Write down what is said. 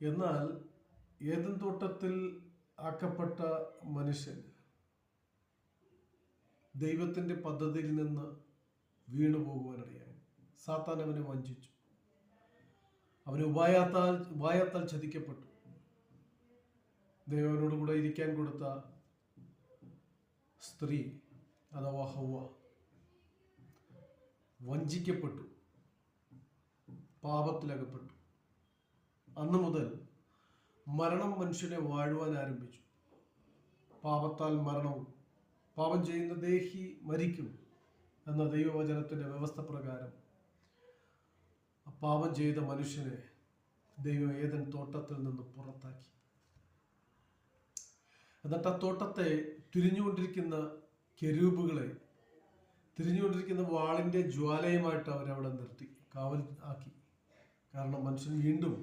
എന്നാൽ ഏദൻ തോട്ടത്തിൽ ആക്കപ്പെട്ട മനുഷ്യൻ ദൈവത്തിൻ്റെ പദ്ധതിയിൽ നിന്ന് വീണു പോകുവാനിടയായി. സാത്താൻ അവനെ വഞ്ചിച്ചു. അവന് ഉപായത്താൽ ചതിക്കപ്പെട്ടു. ദൈവനോട് കൂടെ ഇരിക്കാൻ കൊടുത്ത സ്ത്രീ അഥവാ ഹവ്വ വഞ്ചിക്കപ്പെട്ടു, പാപത്തിലകപ്പെട്ടു. അന്നു മുതൽ മരണം മനുഷ്യനെ വാഴുവാൻ ആരംഭിച്ചു. പാപത്താൽ മരണവും, പാപം ചെയ്യുന്ന ദേഹി മരിക്കും എന്ന ദൈവവചനത്തിൻ്റെ വ്യവസ്ഥ പ്രകാരം പാപം ചെയ്ത മനുഷ്യനെ ദൈവം ഏദൻ തോട്ടത്തിൽ നിന്ന് പുറത്താക്കി. എന്നിട്ട് ആ തോട്ടത്തെ തിരിഞ്ഞുകൊണ്ടിരിക്കുന്ന കെരൂബുകളെ, തിരിഞ്ഞുകൊണ്ടിരിക്കുന്ന വാളിൻ്റെ ജ്വാലയുമായിട്ട് അവരവിടെ നിർത്തി, കാവൽ ആക്കി. കാരണം മനുഷ്യൻ വീണ്ടും